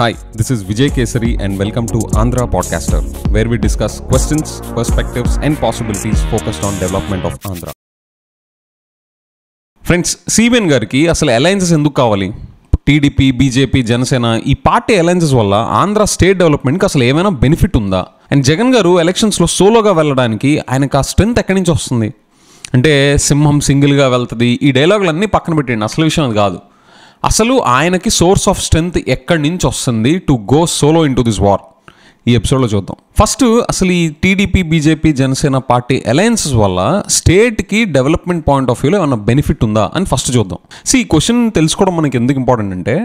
Hi, this is Vijay Kesari and welcome to Andhra Podcaster, where we discuss questions, perspectives and possibilities focused on development of Andhra. Friends, CBN గారికి అసలు alliances ఎందుకు కావాలి? TDP, BJP, Janasena ఈ party alliances వల్ల Andhra state డెవలప్మెంట్కి అసలు ఏమైనా benefit ఉందా? అండ్ జగన్ గారు ఎలక్షన్స్లో సోలోగా వెళ్ళడానికి ఆయనకు ఆ స్ట్రెంత్ ఎక్కడి నుంచి వస్తుంది? అంటే సింహం సింగిల్గా వెళ్తుంది, ఈ డైలాగులన్నీ పక్కన పెట్టండి, అసలు విషయం అది కాదు. అసలు ఆయనకి సోర్స్ ఆఫ్ స్ట్రెంత్ ఎక్కడి నుంచి వస్తుంది to go solo into this war? ఈ ఎపిసోడ్లో చూద్దాం. ఫస్ట్ అసలు ఈ TDP, BJP, Janasena party alliances వల్ల స్టేట్కి డెవలప్మెంట్ పాయింట్ ఆఫ్ వ్యూలో ఏమైనా బెనిఫిట్ ఉందా అని ఫస్ట్ చూద్దాం. ఈ క్వశ్చన్ తెలుసుకోవడం మనకి ఎందుకు ఇంపార్టెంట్ అంటే,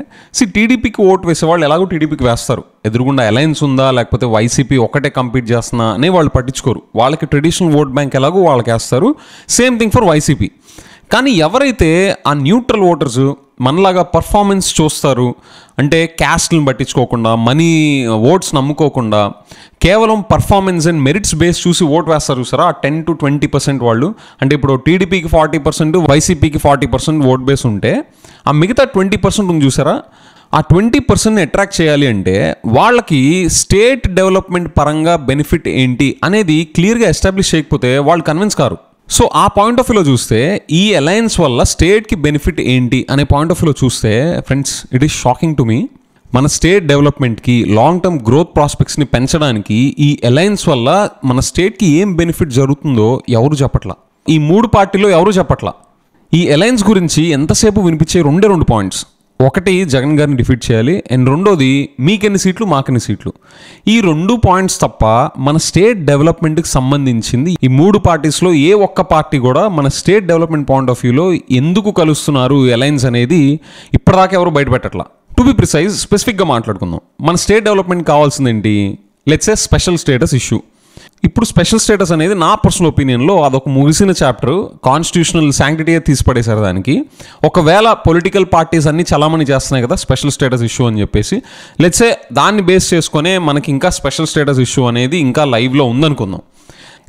టీడీపీకి ఓటు వేసేవాళ్ళు ఎలాగో టీడీపీకి వేస్తారు. ఎదురుగుండా అలయన్స్ ఉందా లేకపోతే వైసీపీ ఒకటే కంపీట్ చేస్తున్నా అని వాళ్ళు పట్టించుకోరు. వాళ్ళకి ట్రెడిషనల్ ఓట్ బ్యాంక్ ఎలాగో వాళ్ళకి వేస్తారు. Same thing for YCP. కానీ ఎవరైతే ఆ న్యూట్రల్ ఓటర్స్ మనలాగా పర్ఫార్మెన్స్ చూస్తారు, అంటే క్యాస్ట్ని పట్టించుకోకుండా, మనీ ఓట్స్ నమ్ముకోకుండా కేవలం పర్ఫార్మెన్స్ అండ్ మెరిట్స్ బేస్ చూసి ఓట్ వేస్తారు చూసారా, ఆ 10 to 20% వాళ్ళు. అంటే ఇప్పుడు టీడీపీకి 40%, వైసీపీకి 40% ఓట్ బేస్ ఉంటే ఆ మిగతా 20% ఉంది చూసారా, ఆ 20% అట్రాక్ట్ చేయాలి అంటే వాళ్ళకి స్టేట్ డెవలప్మెంట్ పరంగా బెనిఫిట్ ఏంటి అనేది క్లియర్గా ఎస్టాబ్లిష్ చేయకపోతే వాళ్ళు కన్విన్స్ కారు. సో ఆ పాయింట్ ఆఫ్ వ్యూలో చూస్తే ఈ అలయన్స్ వల్ల స్టేట్కి బెనిఫిట్ ఏంటి అనే పాయింట్ ఆఫ్ వ్యూలో చూస్తే friends, it is shocking to me. మన స్టేట్ డెవలప్మెంట్కి, లాంగ్ టర్మ్ గ్రోత్ ప్రాస్పెక్ట్స్ని పెంచడానికి ఈ అలయన్స్ వల్ల మన స్టేట్కి ఏం బెనిఫిట్ జరుగుతుందో ఎవరు చెప్పట్లా. ఈ మూడు పార్టీలో ఎవరు చెప్పట్లా. ఈ అలయన్స్ గురించి ఎంతసేపు వినిపించే రెండు పాయింట్స్. ఒకటి, జగన్ గారిని డిఫీట్ చేయాలి, అండ్ రెండోది మీకెన్ని సీట్లు మాకెన్ని సీట్లు. ఈ 2 పాయింట్స్ తప్ప మన స్టేట్ డెవలప్మెంట్కి సంబంధించింది ఈ మూడు పార్టీస్లో ఏ ఒక్క పార్టీ కూడా మన స్టేట్ డెవలప్మెంట్ పాయింట్ ఆఫ్ వ్యూలో ఎందుకు కలుస్తున్నారు అలయన్స్ అనేది ఇప్పటిదాకా ఎవరు బయటపెట్టట్లా. టు బి ప్రిసైజ్, స్పెసిఫిక్గా మాట్లాడుకుందాం. మన స్టేట్ డెవలప్మెంట్ కావాల్సింది ఏంటి? Let's say special status issue. ఇప్పుడు స్పెషల్ స్టేటస్ అనేది నా పర్సనల్ ఒపీనియన్లో అదొక ముగిసిన చాప్టర్, కాన్స్టిట్యూషనల్ శాంక్టిటీయే తీసిపడేశారు దానికి. ఒకవేళ పొలిటికల్ పార్టీస్ అన్ని చలామణి చేస్తున్నాయి కదా స్పెషల్ స్టేటస్ ఇష్యూ అని చెప్పేసి, లెట్సే దాన్ని బేస్ చేసుకునే మనకి ఇంకా స్పెషల్ స్టేటస్ ఇష్యూ అనేది ఇంకా లైవ్లో ఉందనుకుందాం.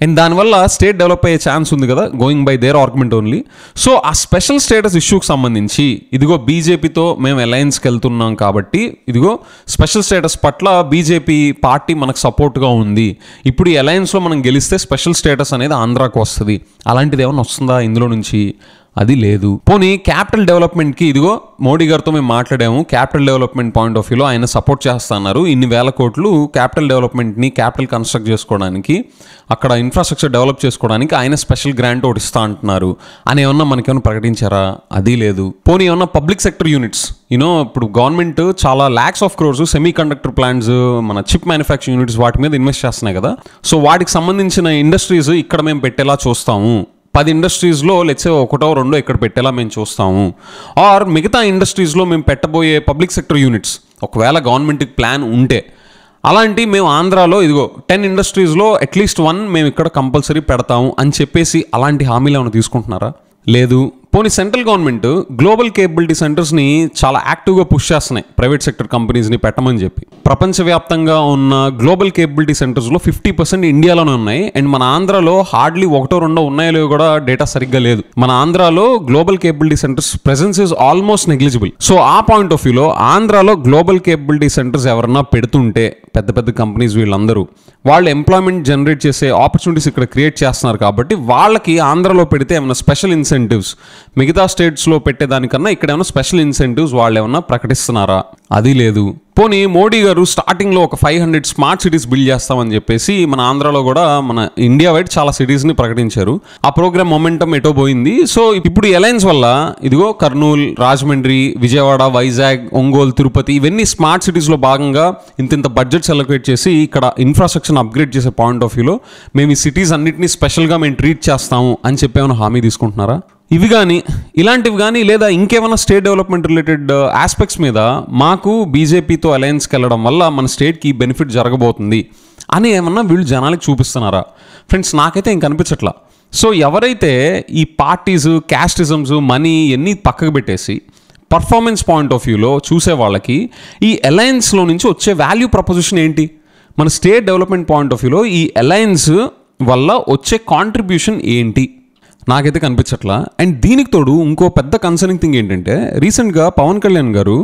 అండ్ దానివల్ల స్టేట్ డెవలప్ అయ్యే ఛాన్స్ ఉంది కదా, going by their argument only. So ఆ స్పెషల్ స్టేటస్ ఇష్యూకి సంబంధించి ఇదిగో బీజేపీతో మేము అలయన్స్కి వెళ్తున్నాం కాబట్టి ఇదిగో స్పెషల్ స్టేటస్ పట్ల బీజేపీ పార్టీ మనకు సపోర్ట్గా ఉంది, ఇప్పుడు ఈ అలయన్స్లో మనం గెలిస్తే స్పెషల్ స్టేటస్ అనేది ఆంధ్రాకు వస్తుంది. అలాంటిది ఏమైనా వస్తుందా ఇందులో నుంచి? అది లేదు. పోనీ క్యాపిటల్ డెవలప్మెంట్కి ఇదిగో మోడీ గారితో మేము మాట్లాడాము, క్యాపిటల్ డెవలప్మెంట్ పాయింట్ ఆఫ్ వ్యూలో ఆయన సపోర్ట్ చేస్తున్నారు, ఇన్ని వేల కోట్లు క్యాపిటల్ డెవలప్మెంట్ని, క్యాపిటల్ కన్స్ట్రక్ట్ చేసుకోవడానికి, అక్కడ ఇన్ఫ్రాస్ట్రక్చర్ డెవలప్ చేసుకోవడానికి ఆయన స్పెషల్ గ్రాంట్ ఒకటి ఇస్తా అంటున్నారు అని ఏమన్నా మనకేమైనా ప్రకటించారా? అది లేదు. పోనీ ఏమన్నా పబ్లిక్ సెక్టర్ యూనిట్స్, ఇప్పుడు గవర్నమెంట్ చాలా lakhs of crores semi conductor plants, మన చిప్ మ్యానుఫ్యాక్చరింగ్ యూనిట్స్ వాటి మీద ఇన్వెస్ట్ చేస్తున్నాయి కదా, సో వాటికి సంబంధించిన ఇండస్ట్రీస్ ఇక్కడ మేము పెట్టేలా చూస్తాము, 10 ఇండస్ట్రీస్లో లెట్సే 1 or 2 ఇక్కడ పెట్టేలా మేము చూస్తాము. ఆర్ మిగతా ఇండస్ట్రీస్లో మేము పెట్టబోయే పబ్లిక్ సెక్టర్ యూనిట్స్ ఒకవేళ గవర్నమెంట్కి ప్లాన్ ఉంటే అలాంటి మేము ఆంధ్రాలో ఇదిగో 10 ఇండస్ట్రీస్లో అట్లీస్ట్ 1 మేము ఇక్కడ కంపల్సరీ పెడతాము అని చెప్పేసి అలాంటి హామీలు ఏమైనా తీసుకుంటున్నారా? లేదు. పోనీ సెంట్రల్ గవర్నమెంట్ గ్లోబల్ కేపబిలిటీ సెంటర్స్ని చాలా యాక్టివ్గా పుష్ చేస్తున్నాయి, ప్రైవేట్ సెక్టర్ కంపెనీస్ని పెట్టమని చెప్పి. ప్రపంచవ్యాప్తంగా ఉన్న గ్లోబల్ కేపబిలిటీ సెంటర్స్లో 50% ఇండియాలోనే ఉన్నాయి. అండ్ మన ఆంధ్రాలో హార్డ్లీ 1-2 ఉన్నాయో కూడా డేటా సరిగ్గా లేదు. మన ఆంధ్రాలో global capability centres presence is almost negligible. So ఆ పాయింట్ ఆఫ్ వ్యూలో ఆంధ్రాలో గ్లోబల్ కేపబిలిటీ సెంటర్స్ ఎవరన్నా పెడుతుంటే పెద్ద పెద్ద కంపెనీస్ వీళ్ళందరూ వాళ్ళు ఎంప్లాయ్మెంట్ జనరేట్ చేసే ఆపర్చునిటీస్ ఇక్కడ క్రియేట్ చేస్తున్నారు కాబట్టి వాళ్ళకి ఆంధ్రాలో పెడితే ఏమైనా స్పెషల్ ఇన్సెంటివ్స్ మిగతా స్టేట్స్లో పెట్టేదానికన్నా ఇక్కడ ఏమైనా స్పెషల్ ఇన్సెంటివ్స్ వాళ్ళు ఏమన్నా ప్రకటిస్తున్నారా? అది లేదు. పోనీ మోడీ గారు స్టార్టింగ్లో ఒక 500 స్మార్ట్ సిటీస్ బిల్డ్ చేస్తామని చెప్పేసి మన ఆంధ్రాలో కూడా మన ఇండియా వైడ్ చాలా సిటీస్ని ప్రకటించారు. ఆ ప్రోగ్రామ్ మొమెంటం ఎటో పోయింది. సో ఇప్పుడు అలయన్స్ వల్ల ఇదిగో కర్నూలు, రాజమండ్రి, విజయవాడ, వైజాగ్, ఒంగోలు, తిరుపతి ఇవన్నీ స్మార్ట్ సిటీస్లో భాగంగా ఇంత బడ్జెట్స్ అలొకేట్ చేసి ఇక్కడ ఇన్ఫ్రాస్ట్రక్చర్ని అప్గ్రేడ్ చేసే పాయింట్ ఆఫ్ వ్యూలో మేము ఈ సిటీస్ అన్నింటినీ స్పెషల్గా మేము ట్రీట్ చేస్తాము అని చెప్పి ఏమైనా హామీ తీసుకుంటున్నారా? ఇవి కానీ ఇలాంటివి కానీ లేదా ఇంకేమైనా స్టేట్ డెవలప్మెంట్ రిలేటెడ్ ఆస్పెక్ట్స్ మీద మాకు బీజేపీతో అలయన్స్కి వెళ్ళడం వల్ల మన స్టేట్కి బెనిఫిట్ జరగబోతుంది అని ఏమన్నా వీళ్ళు జనాలకి చూపిస్తున్నారా? ఫ్రెండ్స్, నాకైతే ఇంక అనిపించట్లా. సో ఎవరైతే ఈ పార్టీస్, క్యాస్టిజమ్స్, మనీ ఇవన్నీ పక్కకు పెట్టేసి పర్ఫార్మెన్స్ పాయింట్ ఆఫ్ వ్యూలో చూసే వాళ్ళకి ఈ అలయన్స్లో నుంచి వచ్చే వాల్యూ ప్రపోజిషన్ ఏంటి? మన స్టేట్ డెవలప్మెంట్ పాయింట్ ఆఫ్ వ్యూలో ఈ అలయన్స్ వల్ల వచ్చే కాంట్రిబ్యూషన్ ఏంటి? నాకైతే కనిపించట్లా. అండ్ దీనికి తోడు ఇంకో పెద్ద కన్సర్నింగ్ థింగ్ ఏంటంటే, రీసెంట్గా పవన్ కళ్యాణ్ గారు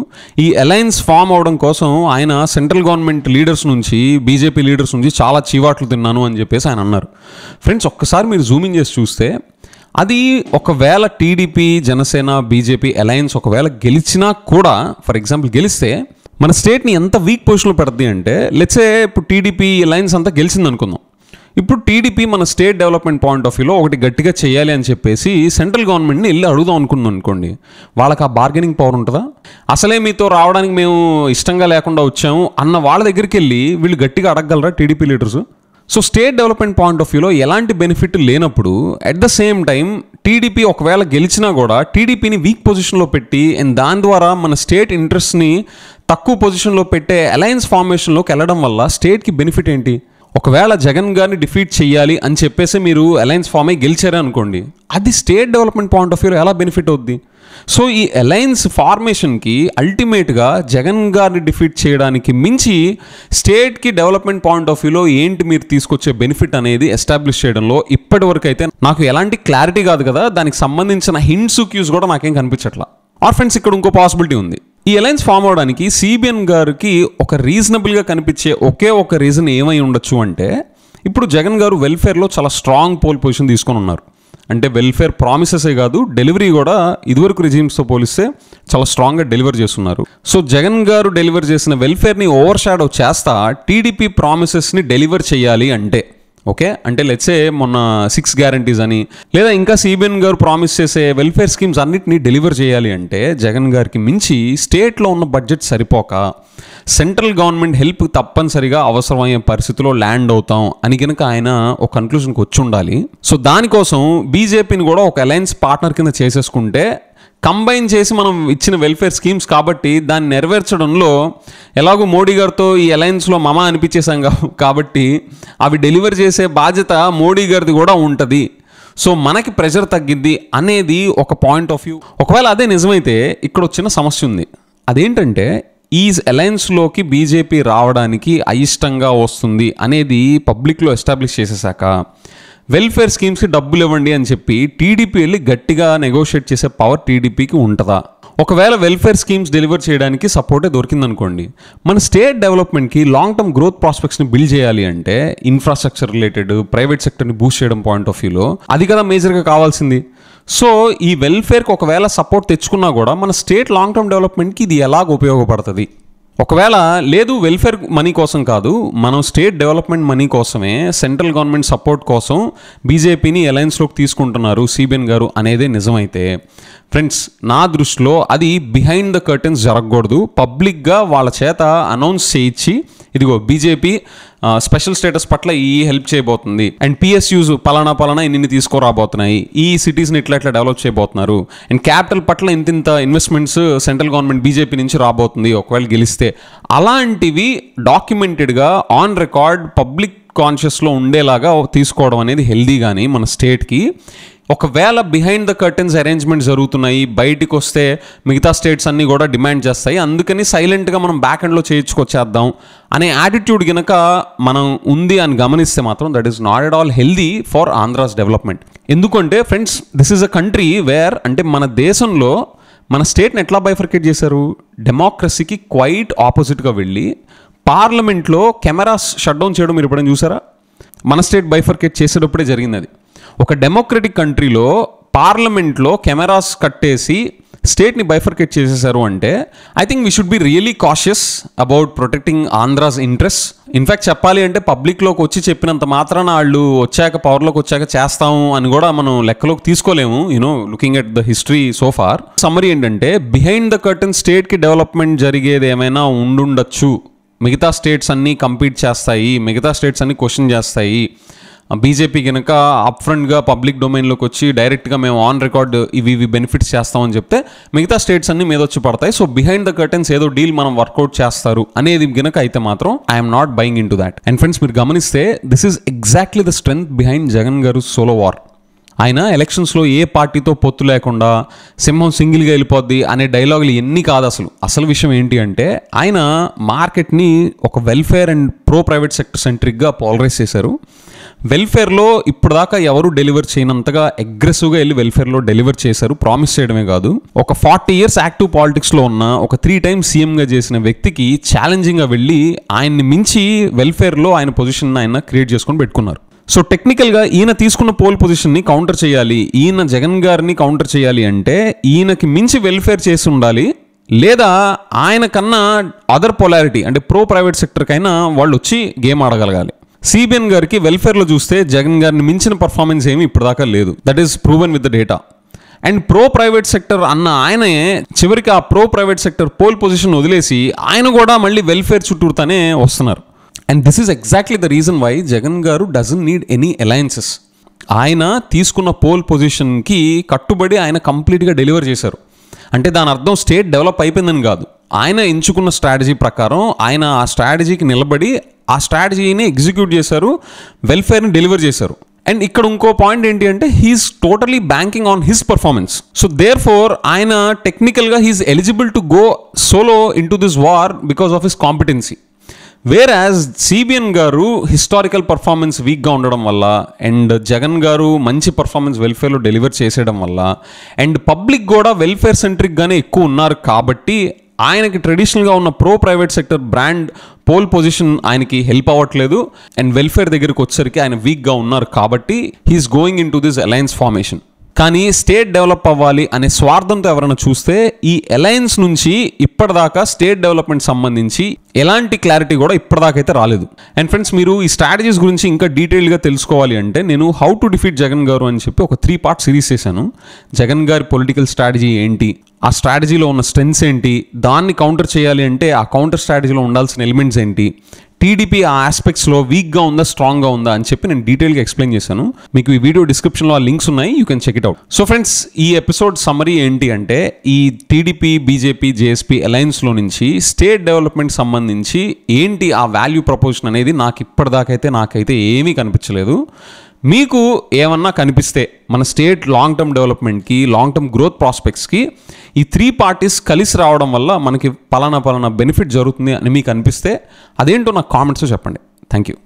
ఈ అలయన్స్ ఫామ్ అవడం కోసం ఆయన సెంట్రల్ గవర్నమెంట్ లీడర్స్ నుంచి, బీజేపీ లీడర్స్ నుంచి చాలా చీవాట్లు తిన్నాను అని చెప్పేసి ఆయన అన్నారు. ఫ్రెండ్స్, ఒక్కసారి మీరు జూమింగ్ చేసి చూస్తే అది ఒకవేళ టీడీపీ, జనసేన, బీజేపీ అలయన్స్ ఒకవేళ గెలిచినా కూడా, ఫర్ ఎగ్జాంపుల్ గెలిస్తే మన స్టేట్ని ఎంత వీక్ పొజిషన్లో పెడుతుంది అంటే, లెట్సే ఇప్పుడు టీడీపీ అలయన్స్ అంతా గెలిచింది అనుకుందాం. ఇప్పుడు టీడీపీ మన స్టేట్ డెవలప్మెంట్ పాయింట్ ఆఫ్ వ్యూలో ఒకటి గట్టిగా చేయాలి అని చెప్పేసి సెంట్రల్ గవర్నమెంట్ని వెళ్ళి అడుగుదాం అనుకుందాం అనుకోండి, వాళ్ళకి ఆ బార్గెనింగ్ పవర్ ఉంటుందా? అసలే మీతో రావడానికి మేము ఇష్టంగా లేకుండా వచ్చాము అన్న వాళ్ళ దగ్గరికి వెళ్ళి వీళ్ళు గట్టిగా అడగగలరా TDP leaders? So state development point of వ్యూలో ఎలాంటి బెనిఫిట్ లేనప్పుడు, at the same time TDP ఒకవేళ గెలిచినా కూడా టీడీపీని వీక్ పొజిషన్లో పెట్టి అండ్ దాని ద్వారా మన స్టేట్ ఇంట్రెస్ట్ని తక్కువ పొజిషన్లో పెట్టే అలయన్స్ ఫార్మేషన్లోకి వెళ్ళడం వల్ల స్టేట్కి బెనిఫిట్ ఏంటి? ఒకవేళ జగన్ గారిని డిఫీట్ చేయాలి అని చెప్పేసి మీరు అలయన్స్ ఫామ్ అయ్యి గెలిచారే అనుకోండి, అది స్టేట్ డెవలప్మెంట్ పాయింట్ ఆఫ్ వ్యూలో ఎలా బెనిఫిట్ అవుద్ది? సో ఈ అలయన్స్ ఫార్మేషన్కి అల్టిమేట్గా జగన్ గారిని డిఫీట్ చేయడానికి మించి స్టేట్కి డెవలప్మెంట్ పాయింట్ ఆఫ్ వ్యూలో ఏంటి మీరు తీసుకొచ్చే బెనిఫిట్ అనేది ఎస్టాబ్లిష్ చేయడంలో ఇప్పటి వరకు అయితే నాకు ఎలాంటి క్లారిటీ కాదు కదా, దానికి సంబంధించిన హింట్స్, క్యూస్ కూడా నాకేం కనిపించట్లా. ఆర్ ఫ్రెండ్స్, ఇక్కడ ఇంకో పాసిబిలిటీ ఉంది. ఈ అలయన్స్ ఫామ్ అవడానికి సిబిఎన్ గారికి ఒక రీజనబుల్గా కనిపించే ఒకే ఒక రీజన్ ఏమై ఉండొచ్చు అంటే, ఇప్పుడు జగన్ గారు వెల్ఫేర్లో చాలా స్ట్రాంగ్ పోల్ పొజిషన్ తీసుకొని ఉన్నారు. అంటే వెల్ఫేర్ ప్రామిసెసే కాదు, డెలివరీ కూడా ఇదివరకు రిజీమ్స్తో పోలిస్తే చాలా స్ట్రాంగ్గా డెలివర్ చేస్తున్నారు. సో జగన్ గారు డెలివర్ చేసిన వెల్ఫేర్ని ఓవర్ షాడో చేస్తా టీడీపీ ప్రామిసెస్ని డెలివర్ చేయాలి అంటే, ఓకే అంటే లెట్సే మొన్న 6 గ్యారంటీస్ అని, లేదా ఇంకా సిబిఎన్ గారు ప్రామిస్ చేసే వెల్ఫేర్ స్కీమ్స్ అన్నిటినీ డెలివర్ చేయాలి అంటే, జగన్ గారికి మించి స్టేట్లో ఉన్న బడ్జెట్ సరిపోక సెంట్రల్ గవర్నమెంట్ హెల్ప్ తప్పనిసరిగా అవసరమయ్యే పరిస్థితిలో ల్యాండ్ అవుతాం అని కనుక ఆయన ఒక కన్క్లూజన్కి వచ్చి ఉండాలి. సో దానికోసం బీజేపీని కూడా ఒక అలయన్స్ పార్ట్నర్ కింద చేసేసుకుంటే, కంబైన్ చేసి మనం ఇచ్చిన వెల్ఫేర్ స్కీమ్స్ కాబట్టి దాన్ని నెరవేర్చడంలో ఎలాగో మోడీ గారితో ఈ అలయన్స్లో మమ అనిపించేసాం కాబట్టి అవి డెలివర్ చేసే బాధ్యత మోడీ గారిది కూడా ఉంటుంది. సో మనకి ప్రెషర్ తగ్గిద్ది అనేది ఒక పాయింట్ ఆఫ్ వ్యూ. ఒకవేళ అదే నిజమైతే ఇక్కడ వచ్చిన సమస్య ఉంది. అదేంటంటే, ఈ అలయన్స్లోకి బీజేపీ రావడానికి అయిష్టంగా వస్తుంది అనేది పబ్లిక్లో ఎస్టాబ్లిష్ చేసేసాక వెల్ఫేర్ స్కీమ్స్కి డబ్బులు ఇవ్వండి అని చెప్పి టీడీపీ వెళ్ళి గట్టిగా నెగోషియేట్ చేసే పవర్ టీడీపీకి ఉంటుందా? ఒకవేళ వెల్ఫేర్ స్కీమ్స్ డెలివర్ చేయడానికి సపోర్టే దొరికిందనుకోండి, మన స్టేట్ డెవలప్మెంట్కి లాంగ్ టర్మ్ గ్రోత్ ప్రాస్పెక్ట్స్ని బిల్డ్ చేయాలి అంటే ఇన్ఫ్రాస్ట్రక్చర్ రిలేటెడ్ ప్రైవేట్ సెక్టర్ని బూస్ట్ చేయడం పాయింట్ ఆఫ్ వ్యూలో అది కదా మేజర్గా కావాల్సింది. సో ఈ వెల్ఫేర్కి ఒకవేళ సపోర్ట్ తెచ్చుకున్నా కూడా మన స్టేట్ లాంగ్ టర్మ్ డెవలప్మెంట్కి ఇది ఎలాగ ఉపయోగపడుతుంది? ఒకవేళ లేదు వెల్ఫేర్ మనీ కోసం కాదు, మనం స్టేట్ డెవలప్మెంట్ మనీ కోసమే సెంట్రల్ గవర్నమెంట్ సపోర్ట్ కోసం బీజేపీని అలయన్స్లోకి తీసుకుంటున్నారు సిబిఎన్ గారు అనేదే నిజమైతే, ఫ్రెండ్స్ నా దృష్టిలో అది బిహైండ్ ద కర్టెన్స్ జరగకూడదు. పబ్లిక్గా వాళ్ళ చేత అనౌన్స్ చేయించి, ఇదిగో బీజేపీ స్పెషల్ స్టేటస్ పట్ల ఈ హెల్ప్ చేయబోతుంది అండ్ పిఎస్యూస్ పలానా ఇన్ని తీసుకురాబోతున్నాయి, ఈ సిటీస్ని ఇట్లా డెవలప్ చేయబోతున్నారు అండ్ క్యాపిటల్ పట్ల ఇంత ఇన్వెస్ట్మెంట్స్ సెంట్రల్ గవర్నమెంట్ బీజేపీ నుంచి రాబోతుంది ఒకవేళ గెలిస్తే, అలాంటివి డాక్యుమెంటెడ్గా ఆన్ రికార్డ్ పబ్లిక్ కాన్షియస్లో ఉండేలాగా తీసుకోవడం అనేది హెల్దీ. కానీ మన స్టేట్కి ఒకవేళ బిహైండ్ ద కర్టెన్స్ అరేంజ్మెంట్ జరుగుతున్నాయి, బయటికి వస్తే మిగతా స్టేట్స్ అన్నీ కూడా డిమాండ్ చేస్తాయి, అందుకని సైలెంట్గా మనం బ్యాక్ ఎండ్లో చేయించుకొచ్చేద్దాం అనే యాటిట్యూడ్ కనుక మనం ఉంది అని గమనిస్తే మాత్రం that is not at all healthy for Andhra's development. ఎందుకంటే friends, this is a country where, అంటే మన దేశంలో మన స్టేట్ని ఎట్లా బైఫర్కేట్ చేశారు, డెమోక్రసీకి క్వైట్ ఆపోజిట్గా వెళ్ళి పార్లమెంట్లో కెమెరాస్ షట్ డౌన్ చేయడం మీరు ఎప్పుడైనా చూసారా? మన స్టేట్ బైఫర్కేట్ చేసేటప్పుడే జరిగింది అది. ఒక డెమోక్రటిక్ కంట్రీలో పార్లమెంట్లో కెమెరాస్ కట్టేసి స్టేట్ని బైఫర్కేట్ చేసేసారు అంటే I think we should be really cautious about protecting Andhra's interest. In fact చెప్పాలి అంటే పబ్లిక్లోకి వచ్చి చెప్పినంత మాత్రాన వాళ్ళు వచ్చాక పవర్లోకి వచ్చాక చేస్తాము అని కూడా మనం లెక్కలోకి తీసుకోలేము, looking at the history so far. Summary ఏంటంటే, బిహైండ్ ద కర్టన్ స్టేట్కి డెవలప్మెంట్ జరిగేది ఏమైనా ఉండుండొచ్చు, మిగతా స్టేట్స్ అన్నీ కంపీట్ చేస్తాయి, మిగతా స్టేట్స్ అన్నీ క్వశ్చన్ చేస్తాయి, బీజేపీ కనుక అప్ఫ్రంట్గా పబ్లిక్ డొమైన్లోకి వచ్చి డైరెక్ట్గా మేము ఆన్ రికార్డ్ ఇవి బెనిఫిట్స్ చేస్తామని చెప్తే మిగతా స్టేట్స్ అన్ని మీద వచ్చి పడతాయి. సో బిహైండ్ ద కర్టెన్స్ ఏదో డీల్ మనం వర్కౌట్ చేస్తారు అనేది కనుక అయితే మాత్రం I'm not buying in to that. And friends, మీరు గమనిస్తే this is exactly the strength behind Jagan గారు సోలో వార్. ఆయన ఎలక్షన్స్లో ఏ పార్టీతో పొత్తు లేకుండా సింహం సింగిల్గా వెళ్ళిపోద్ది అనే డైలాగులు ఎన్ని కాదు. అసలు విషయం ఏంటి అంటే, ఆయన మార్కెట్ని ఒక welfare and pro private sector సెంట్రిక్గా పోలరైజ్ చేశారు. వెల్ఫేర్లో ఇప్పటిదాకా ఎవరు డెలివర్ చేయనంతగా అగ్రెసివ్గా వెళ్ళి వెల్ఫేర్లో డెలివర్ చేశారు. ప్రామిస్ చేయడమే కాదు, ఒక 40 years యాక్టివ్ పాలిటిక్స్లో ఉన్న ఒక 3 times సీఎంగా చేసిన వ్యక్తికి ఛాలెంజింగ్గా వెళ్ళి ఆయన్ని మించి వెల్ఫేర్లో ఆయన పొజిషన్ ఆయన క్రియేట్ చేసుకొని పెట్టుకున్నారు. సో టెక్నికల్గా ఈయన తీసుకున్న పోల్ పొజిషన్ని కౌంటర్ చేయాలి, ఈయన జగన్ గారిని కౌంటర్ చేయాలి అంటే ఈయనకి మించి వెల్ఫేర్ చేసి ఉండాలి, లేదా ఆయన కన్నా అదర్ పొలారిటీ అంటే ప్రో ప్రైవేట్ సెక్టర్కైనా వాళ్ళు వచ్చి గేమ్ ఆడగలగాలి. సిబిఎన్ గారికి వెల్ఫేర్లో చూస్తే జగన్ గారిని మించిన పర్ఫార్మెన్స్ ఏమి ఇప్పటిదాకా లేదు. That is proven with the data. And pro private sector అన్న ఆయనే చివరికి ఆ pro private sector pole position వదిలేసి ఆయన కూడా మళ్ళీ వెల్ఫేర్ చుట్టూరుతానే వస్తున్నారు. And this is exactly the reason why Jagan garu doesn't need any alliances. ఆయన తీసుకున్న పోల్ పొజిషన్కి కట్టుబడి ఆయన కంప్లీట్గా డెలివర్ చేశారు. అంటే దాని అర్థం స్టేట్ డెవలప్ అయిపోయిందని కాదు, ఆయన ఎంచుకున్న స్ట్రాటజీ ప్రకారం ఆయన ఆ స్ట్రాటజీకి నిలబడి ఆ స్ట్రాటజీని ఎగ్జిక్యూట్ చేశారు, వెల్ఫేర్ని డెలివర్ చేశారు. అండ్ ఇక్కడ ఇంకో పాయింట్ ఏంటి అంటే he's totally banking on his performance. So therefore ఆయన టెక్నికల్గా he's eligible to go solo into this war because of his competency. Whereas CBN గారు హిస్టారికల్ పర్ఫార్మెన్స్ వీక్గా ఉండడం వల్ల అండ్ జగన్ గారు మంచి పర్ఫార్మెన్స్ వెల్ఫేర్లో డెలివర్ చేసేయడం వల్ల అండ్ పబ్లిక్ కూడా వెల్ఫేర్ సెంట్రిక్గానే ఎక్కువ ఉన్నారు కాబట్టి ఆయనకి ట్రెడిషనల్గా ఉన్న pro private sector brand pole position ఆయనకి హెల్ప్ అవ్వట్లేదు. అండ్ వెల్ఫేర్ దగ్గరికి వచ్చేసరికి ఆయన వీక్గా ఉన్నారు కాబట్టి he is going into this alliance formation. కానీ స్టేట్ డెవలప్ అవ్వాలి అనే స్వార్థంతో ఎవరైనా చూస్తే ఈ అలయన్స్ నుంచి ఇప్పటిదాకా స్టేట్ డెవలప్మెంట్ సంబంధించి ఎలాంటి క్లారిటీ కూడా ఇప్పటిదాకైతే రాలేదు. అండ్ ఫ్రెండ్స్, మీరు ఈ స్ట్రాటజీస్ గురించి ఇంకా డీటెయిల్గా తెలుసుకోవాలి అంటే నేను హౌ టు డిఫీట్ జగన్ గారు అని చెప్పి ఒక 3-part సిరీస్ చేశాను. జగన్ గారి పొలిటికల్ స్ట్రాటజీ ఏంటి, ఆ స్ట్రాటజీలో ఉన్న స్ట్రెంగ్స్ ఏంటి, దాన్ని కౌంటర్ చేయాలి అంటే ఆ కౌంటర్ స్ట్రాటజీలో ఉండాల్సిన ఎలిమెంట్స్ ఏంటి, టీడీపీ ఆ ఆస్పెక్ట్స్లో వీక్గా ఉందా స్ట్రాంగ్గా ఉందా అని చెప్పి నేను డీటెయిల్గా ఎక్స్ప్లెయిన్ చేశాను. మీకు ఈ వీడియో డిస్క్రిప్షన్లో ఆ లింక్స్ ఉన్నాయి, you can check it out. So friends, ఈ ఎపిసోడ్ సమ్మరీ ఏంటి అంటే ఈ టీడీపీ బీజేపీ జేఎస్పీ అలయన్స్లో నుంచి స్టేట్ డెవలప్మెంట్ సంబంధించి ఏంటి ఆ వాల్యూ ప్రపోజన్ అనేది నాకు నాకైతే ఏమీ కనిపించలేదు. మీకు ఏమన్నా కనిపిస్తే మన స్టేట్ లాంగ్ టర్మ్ డెవలప్మెంట్కి లాంగ్ టర్మ్ గ్రోత్ ప్రాస్పెక్ట్స్కి ఈ 3 parties కలిసి రావడం వల్ల మనకి పలానా బెనిఫిట్ జరుగుతుంది అని మీకు అనిపిస్తే అదేంటో నాకు కామెంట్స్లో చెప్పండి. Thank you.